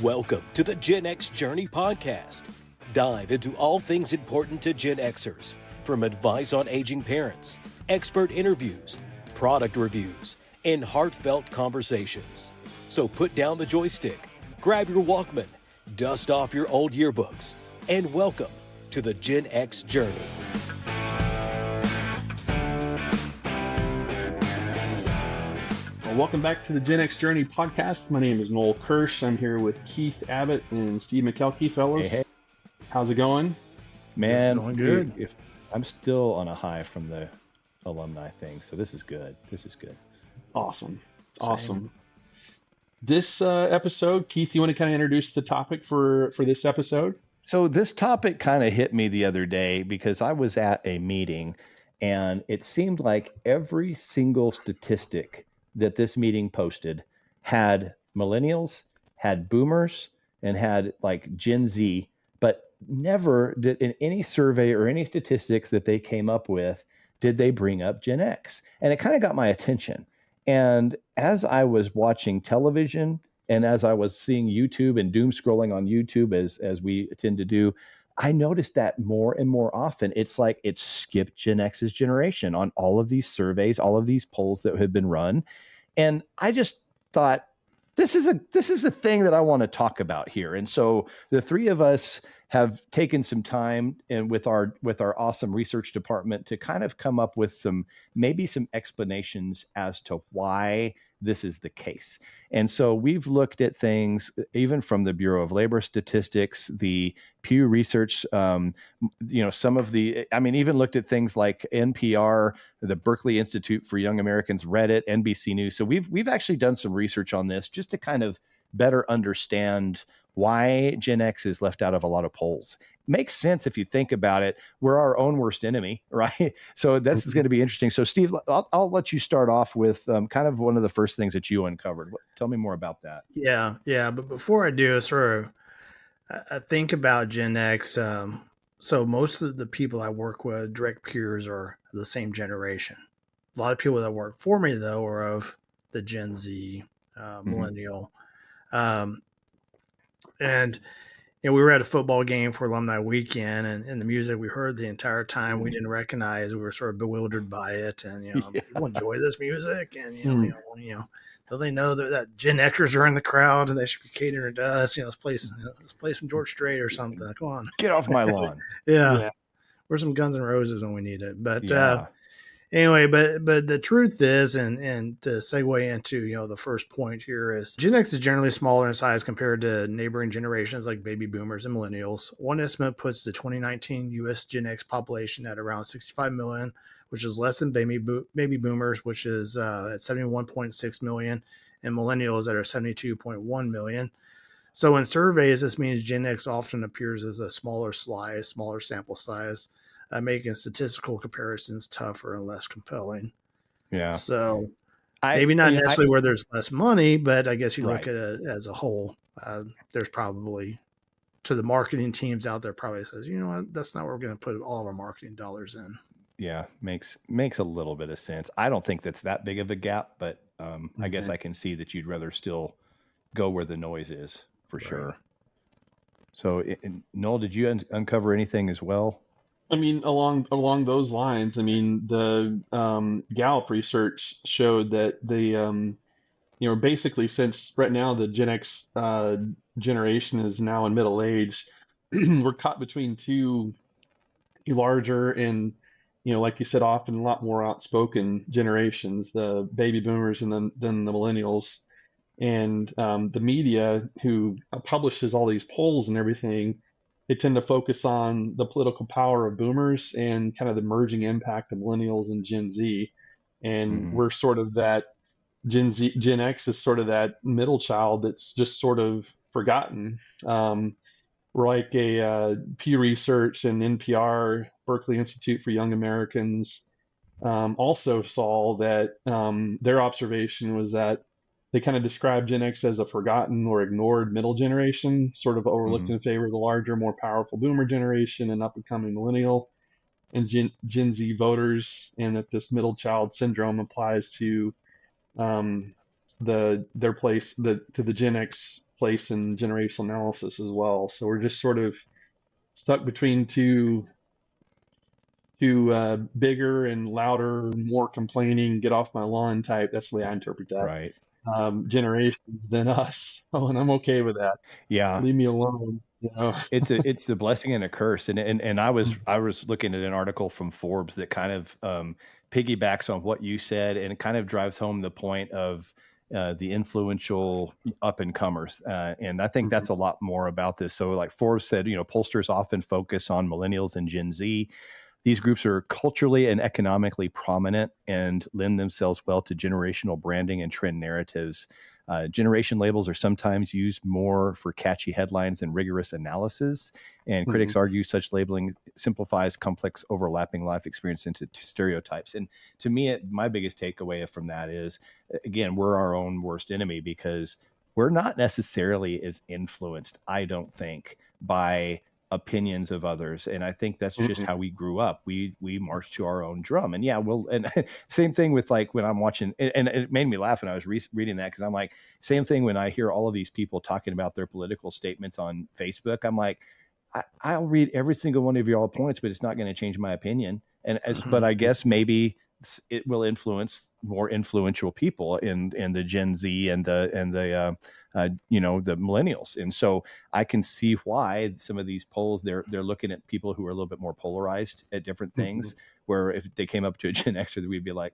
Welcome to the Gen X Journey podcast. Dive into all things important to Gen Xers, from advice on aging parents, expert interviews, product reviews, and heartfelt conversations. So put down the joystick, grab your Walkman, dust off your old yearbooks, and welcome to the Gen X Journey. Welcome back to the Gen X Journey podcast. My name is Noel Kirsch. I'm here with Keith Abbott and Steve McKelkey, fellas. Hey. How's it going? Man, going good. If I'm still on a high from the alumni thing, so this is good. Awesome. Same. Awesome. This episode, Keith, you want to kind of introduce the topic for this episode? So this topic kind of hit me the other day because I was at a meeting and it seemed like every single statistic that this meeting posted had millennials, had boomers, and had like Gen Z, but never did in any survey or any statistics that they came up with, did they bring up Gen X. And it kind of got my attention. And as I was watching television and as I was seeing YouTube and doom scrolling on YouTube as we tend to do, I noticed that more and more often. It's like it skipped Gen X's generation on all of these surveys, all of these polls that have been run. And I just thought, this is a thing that I want to talk about here. And so the three of us have taken some time and with our awesome research department to kind of come up with some explanations as to why this is the case. And so we've looked at things even from the Bureau of Labor Statistics, the Pew Research, some of the, even looked at things like NPR, the Berkeley Institute for Young Americans, Reddit, NBC News. So we've actually done some research on this just to kind of better understand why Gen X is left out of a lot of polls. Makes sense if you think about it. We're our own worst enemy, right? So this is going to be interesting. So Steve, I'll let you start off with kind of one of the first things that you uncovered. Tell me more about that. Yeah. But before I do, I think about Gen X. So most of the people I work with, direct peers, are the same generation. A lot of people that work for me, though, are of the Gen Z, millennial. And we were at a football game for alumni weekend, and the music we heard the entire time we didn't recognize. We were sort of bewildered by it, and people enjoy this music, and do they know that Gen Xers are in the crowd and they should be catering to us? Let's play some George Strait or something. Come on, get off my lawn. Yeah. We're some Guns N' Roses when we need it, but Anyway, but the truth is, and to segue into, the first point here is Gen X is generally smaller in size compared to neighboring generations like baby boomers and millennials. One estimate puts the 2019 U.S. Gen X population at around 65 million, which is less than baby boomers, which is at 71.6 million, and millennials that are 72.1 million. So in surveys, this means Gen X often appears as a smaller sample size, making statistical comparisons tougher and less compelling. Yeah. So maybe not necessarily where there's less money, but I guess you look at it as a whole. There's probably, to the marketing teams out there, probably says, you know what, that's not where we're going to put all of our marketing dollars in. Yeah, makes a little bit of sense. I don't think that's that big of a gap, but I guess I can see that you'd rather still go where the noise is for sure. So, Noel, did you uncover anything as well? Along those lines, the Gallup research showed that basically since right now the Gen X generation is now in middle age, we're caught between two larger and, like you said, often a lot more outspoken generations, the baby boomers and then the millennials. And the media who publishes all these polls and everything, they tend to focus on the political power of boomers and kind of the merging impact of millennials and Gen Z. And we're sort of that Gen X is sort of that middle child that's just sort of forgotten. We're like a Pew Research and NPR, Berkeley Institute for Young Americans, also saw that their observation was that they kind of describe Gen X as a forgotten or ignored middle generation, sort of overlooked in favor of the larger, more powerful boomer generation and up-and-coming millennial and Gen Z voters, and that this middle child syndrome applies to their place to the Gen X place in generational analysis as well. So we're just sort of stuck between two bigger and louder, more complaining, get off my lawn type. That's the way I interpret that. Right. Generations than us. Oh, and I'm okay with that. Yeah. Leave me alone. You know. It's the blessing and a curse. And I was looking at an article from Forbes that kind of piggybacks on what you said, and it kind of drives home the point of the influential up and comers. And I think that's a lot more about this. So like Forbes said, pollsters often focus on millennials and Gen Z. These groups are culturally and economically prominent and lend themselves well to generational branding and trend narratives. Generation labels are sometimes used more for catchy headlines and rigorous analysis. And critics argue such labeling simplifies complex overlapping life experience into stereotypes. And to me, my biggest takeaway from that is, again, we're our own worst enemy, because we're not necessarily as influenced, I don't think, by opinions of others. And I think that's just how we grew up. We marched to our own drum. And and same thing with like when I'm watching, and it made me laugh when I was reading that, because I'm like, same thing when I hear all of these people talking about their political statements on Facebook. I'm like, I'll read every single one of your points, but it's not going to change my opinion. And but I guess maybe it will influence more influential people in the Gen Z and the millennials. And so I can see why some of these polls, they're looking at people who are a little bit more polarized at different things, where if they came up to a Gen Xer, we'd be like,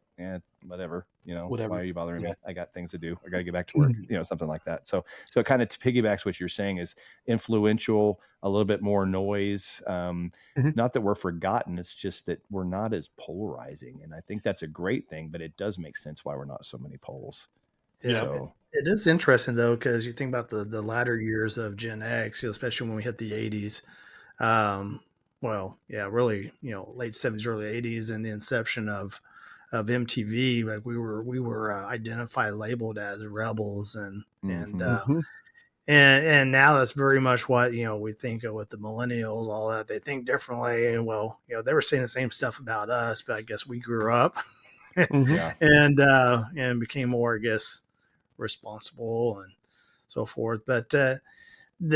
whatever, whatever. Why are you bothering me? I got things to do. I got to get back to work, something like that. So it kind of piggybacks what you're saying, is influential, a little bit more noise. Not that we're forgotten. It's just that we're not as polarizing. And I think that's a great thing, but it does make sense why we're not so many polls. Yeah. So, it is interesting though, because you think about the latter years of Gen X, especially when we hit the 80s. Really, late 70s, early 80s, and the inception of MTV. Like we were identified, labeled as rebels, and now that's very much what we think of with the millennials. All that, they think differently, and they were saying the same stuff about us, but I guess we grew up and became more, I guess, responsible and so forth. But the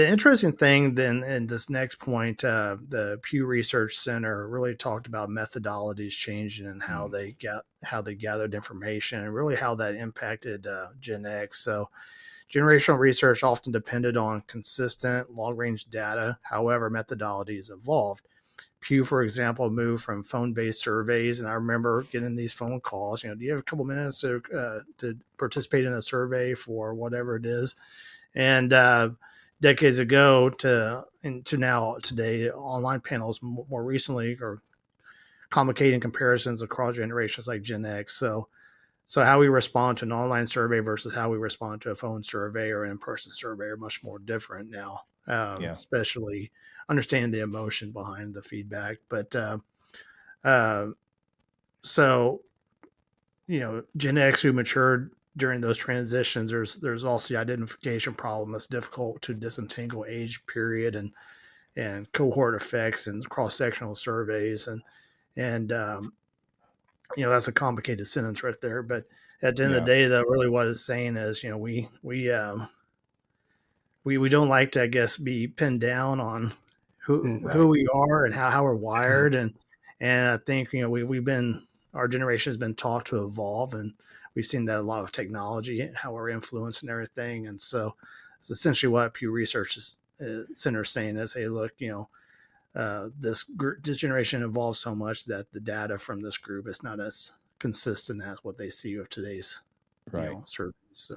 interesting thing then in this next point, the Pew Research Center really talked about methodologies changing and how they gathered information, and really how that impacted Gen X. So generational research often depended on consistent long-range data. However, methodologies evolved. Pew, for example, moved from phone-based surveys, and I remember getting these phone calls. Do you have a couple minutes to participate in a survey for whatever it is? And decades ago to now today, online panels more recently are complicating comparisons across generations like Gen X. So how we respond to an online survey versus how we respond to a phone survey or an in-person survey are much more different now, especially understanding the emotion behind the feedback. But Gen X who matured during those transitions, there's also the identification problem. It's difficult to disentangle age period and cohort effects and cross-sectional surveys, and that's a complicated sentence right there. But at the end of the day, though, really what it's saying is, we don't like to, I guess, be pinned down on who we are and how we're wired, and I think our generation has been taught to evolve, and we've seen that a lot of technology, how we're influenced and everything. And so it's essentially what Pew Research Center is saying is, hey, look, this generation evolved so much that the data from this group is not as consistent as what they see of today's surveys. So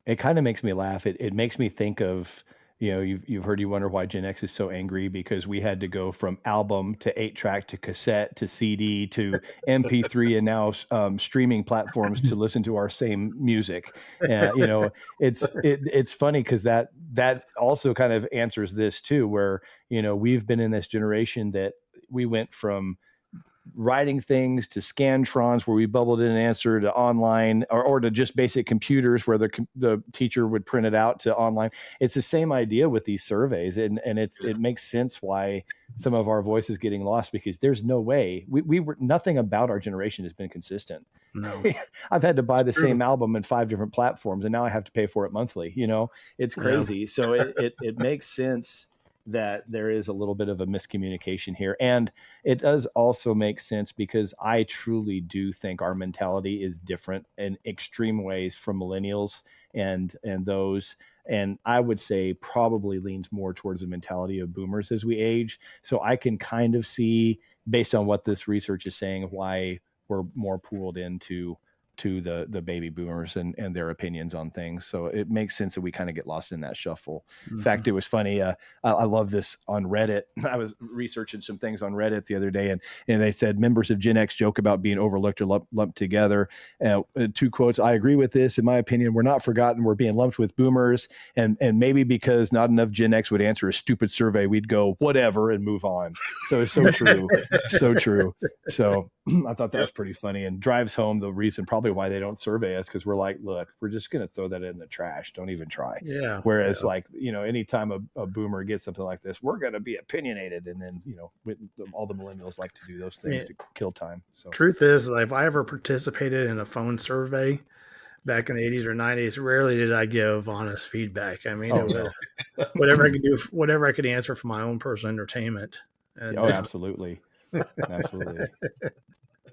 it kind of makes me laugh. It makes me think of, you've heard, you wonder why Gen X is so angry, because we had to go from album to 8-track to cassette to CD to MP3 and now streaming platforms to listen to our same music. It's funny because that also kind of answers this too, where we've been in this generation that we went from writing things to Scantrons where we bubbled in an answer to online or to just basic computers where the teacher would print it out to online. It's the same idea with these surveys. And it makes sense why some of our voice is getting lost, because there's no way we were, nothing about our generation has been consistent. No. I've had to buy the same album in 5 different platforms, and now I have to pay for it monthly. It's crazy. Yeah. So it makes sense that there is a little bit of a miscommunication here. And it does also make sense because I truly do think our mentality is different in extreme ways from millennials and those. And I would say probably leans more towards the mentality of boomers as we age. So I can kind of see, based on what this research is saying, why we're more pooled into the baby boomers and their opinions on things. So it makes sense that we kind of get lost in that shuffle. In fact, it was funny. I love this on Reddit. I was researching some things on Reddit the other day, and they said members of Gen X joke about being overlooked or lumped together. 2 quotes. I agree with this. In my opinion, we're not forgotten. We're being lumped with boomers, and maybe because not enough Gen X would answer a stupid survey, we'd go whatever and move on. So it's so true. So true. So I thought that was pretty funny, and drives home the reason probably why they don't survey us, because we're like, look, we're just going to throw that in the trash. Don't even try. Yeah. Whereas like, anytime a boomer gets something like this, we're going to be opinionated. And then, all the millennials like to do those things to kill time. So truth is, like, if I ever participated in a phone survey back in the 80s or 90s, rarely did I give honest feedback. I mean, it was whatever I could do, whatever I could answer for my own personal entertainment. And, absolutely. Absolutely.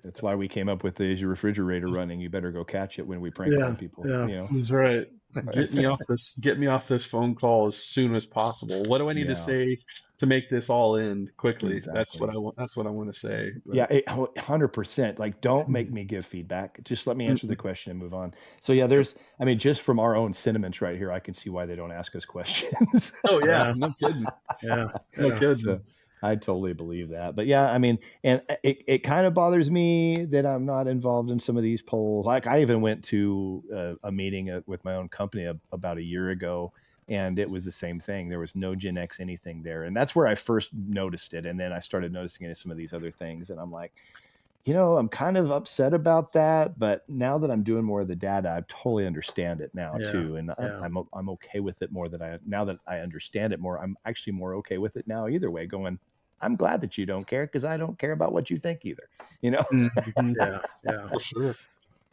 That's why we came up with the, is your refrigerator running? You better go catch it when we prank call people. Yeah. That's right. Get me off this phone call as soon as possible. What do I need to say to make this all end quickly? Exactly. That's what I want. That's what I want to say. But. Yeah, 100%. Like, don't make me give feedback. Just let me answer the question and move on. So yeah, just from our own sentiments right here, I can see why they don't ask us questions. Oh yeah, no kidding. Yeah, no kidding. So, I totally believe that. But yeah, I mean, and it kind of bothers me that I'm not involved in some of these polls. Like, I even went to a meeting with my own company about a year ago, and it was the same thing. There was no Gen X anything there. And that's where I first noticed it. And then I started noticing it in some of these other things. And I'm like, I'm kind of upset about that. But now that I'm doing more of the data, I totally understand it now too. And I'm okay with it more now that I understand it more. I'm actually more okay with it now either way, going, I'm glad that you don't care, because I don't care about what you think either. Yeah, for sure.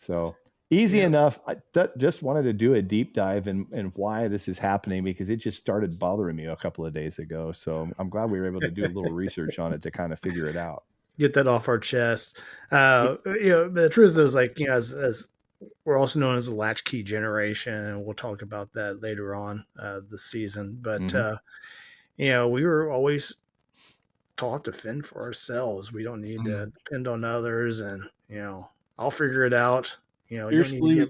So easy enough. I just wanted to do a deep dive in why this is happening, because it just started bothering me a couple of days ago. So I'm glad we were able to do a little research on it to kind of figure it out. Get that off our chest. The truth is, like, as we're also known as the latchkey generation, and we'll talk about that later on this season. But we were always taught to fend for ourselves. We don't need to depend on others, and I'll figure it out. Fiercely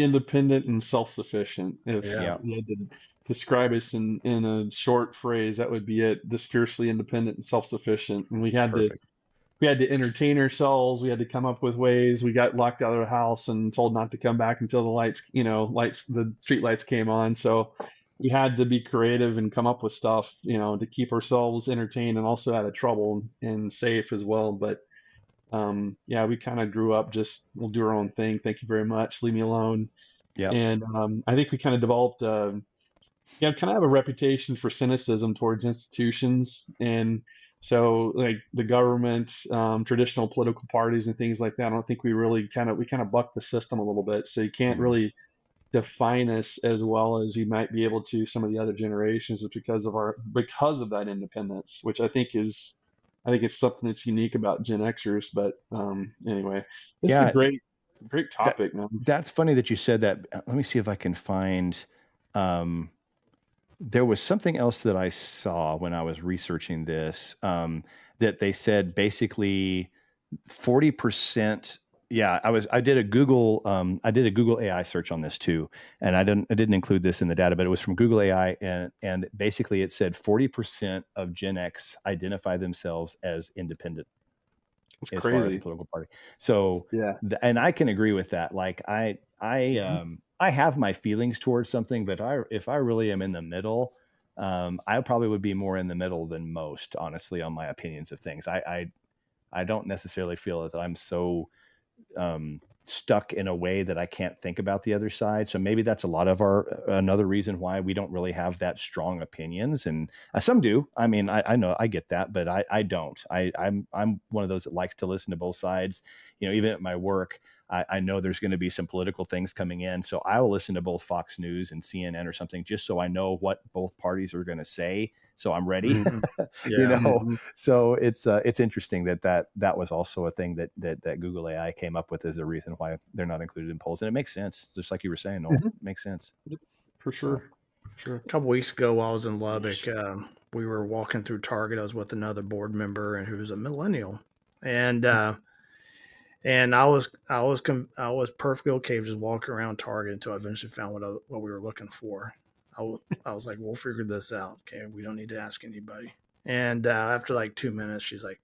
independent and self-sufficient. If you had to describe us in a short phrase, that would be it. Just fiercely independent and self-sufficient. And we had to entertain ourselves. We had to come up with ways. We got locked out of the house and told not to come back until the street lights came on. So we had to be creative and come up with stuff, to keep ourselves entertained and also out of trouble and safe as well. But we kind of grew up just, we'll do our own thing. Thank you very much. Leave me alone. Yeah. And I think we kind of developed, kind of have a reputation for cynicism towards institutions. And so, like, the government, traditional political parties and things like that, I don't think we really we kind of bucked the system a little bit. So you can't really define us as well as you might be able to some of the other generations, because of that independence, which I think it's something that's unique about Gen Xers. But anyway, this is a great topic, man. That's funny that you said that. Let me see if I can find. There was something else that I saw when I was researching this, that they said basically 40%. Yeah, I did a Google AI search on this too, and I didn't include this in the data, but it was from Google AI, and basically it said 40% of Gen X identify themselves as independent. That's as crazy. Far as a political party. So yeah, and I can agree with that. Like I have my feelings towards something, but if I really am in the middle, I probably would be more in the middle than most, honestly, on my opinions of things. I don't necessarily feel that I'm so stuck in a way that I can't think about the other side. So maybe that's a lot of another reason why we don't really have that strong opinions. And some do. I mean, I know I get that, but I don't. I'm one of those that likes to listen to both sides. Even at my work, I know there's going to be some political things coming in. So I will listen to both Fox News and CNN or something, just so I know what both parties are going to say. So I'm ready, So it's interesting that was also a thing that Google AI came up with as a reason why they're not included in polls. And it makes sense. Just like you were saying, Noel, it makes sense. For sure. Sure. A couple weeks ago while I was in Lubbock, we were walking through Target. I was with another board member and who's a millennial. And I was perfectly okay with just walking around Target until I eventually found what we were looking for. I was like, we'll figure this out. Okay, we don't need to ask anybody. And after like 2 minutes, she's like,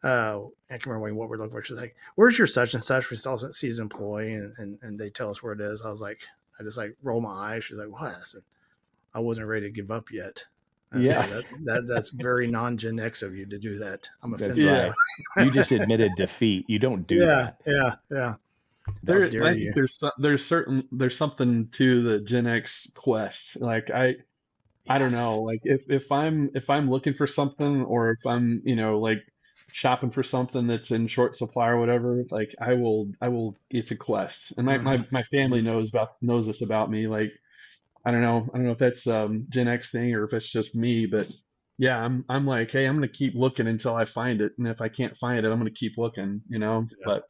I can't remember what we're looking for. She's like, where's your such and such? We saw sees employee, and they tell us where it is. I just roll my eyes. She's like, what? I said, I wasn't ready to give up yet. That's very non-Gen X of you to do that. I'm offended. Right. You just admitted defeat. You don't do that. Yeah. There's something to the Gen X quest. Like I don't know. Like if I'm looking for something, or if I'm shopping for something that's in short supply or whatever, like I will. It's a quest, and my family knows this about me. Like I don't know if that's Gen X thing or if it's just me, but yeah, I'm like, hey, I'm gonna keep looking until I find it, and if I can't find it, I'm gonna keep looking. But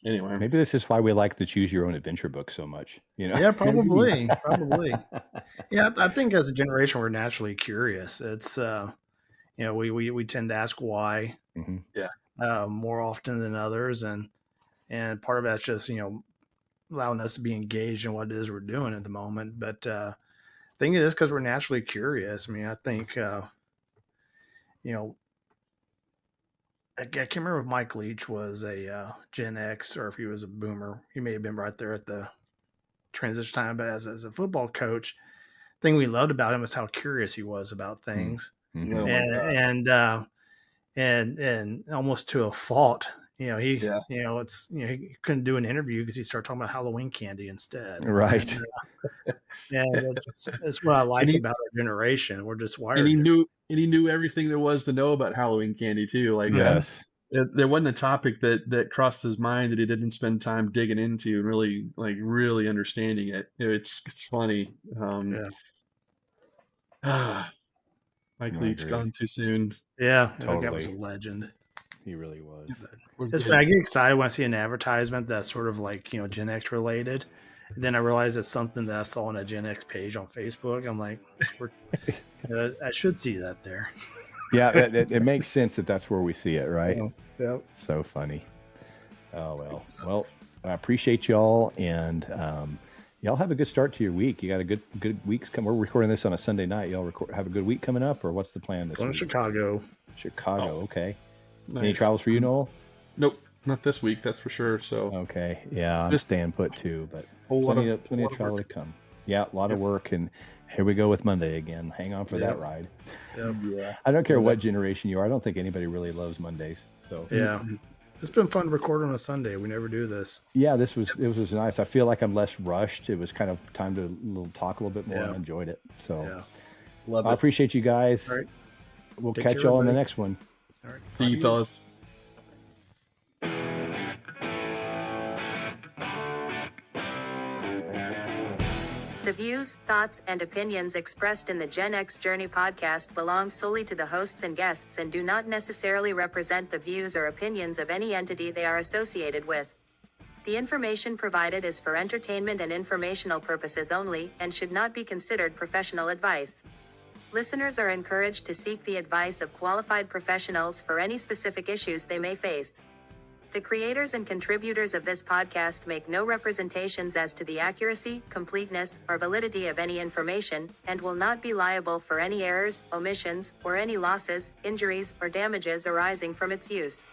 anyway, maybe this is why we like the Choose Your Own Adventure book so much. Yeah, probably. Yeah, I think as a generation we're naturally curious. It's we tend to ask why, more often than others, and part of that's just allowing us to be engaged in what it is we're doing at the moment. But I think it is because we're naturally curious. I mean, I think I can't remember if Mike Leach was a Gen X or if he was a boomer. He may have been right there at the transition time, but as a football coach, the thing we loved about him was how curious he was about things. And almost to a fault. He couldn't do an interview because he started talking about Halloween candy instead. Right. And that's what I like about our generation. We're just wired. And he knew everything there was to know about Halloween candy too. Like, yes, there wasn't a topic that crossed his mind that he didn't spend time digging into and really understanding it. It's funny. Mike Leach gone too soon. Yeah, totally. That was a legend. He really was. I get excited when I see an advertisement that's sort of Gen X related. And then I realize it's something that I saw on a Gen X page on Facebook. I'm like, I should see that there. Yeah, it makes sense that's where we see it, right? Yep. So funny. Oh, well, I appreciate y'all, and y'all have a good start to your week. You got a good week's coming. We're recording this on a Sunday night. Y'all have a good week coming up, or what's the plan this week? Going to Chicago. Okay. Nice. Any travels for you, Noel? Nope, not this week, that's for sure. So okay, yeah, I'm staying put too, but plenty of travel to come. Yeah, a lot of work, and here we go with Monday again. Hang on for that ride. Yep. Yeah, I don't care what generation you are. I don't think anybody really loves Mondays. So yeah, it's been fun to record on a Sunday. We never do this. Yeah, it was nice. I feel like I'm less rushed. It was kind of time to talk a little bit more. I enjoyed it. So love it. I appreciate you guys. All right. We'll catch y'all in the next one. All right. See you, fellas. The views, thoughts, and opinions expressed in the Gen X Journey podcast belong solely to the hosts and guests and do not necessarily represent the views or opinions of any entity they are associated with. The information provided is for entertainment and informational purposes only and should not be considered professional advice. Listeners are encouraged to seek the advice of qualified professionals for any specific issues they may face. The creators and contributors of this podcast make no representations as to the accuracy, completeness, or validity of any information, and will not be liable for any errors, omissions, or any losses, injuries, or damages arising from its use.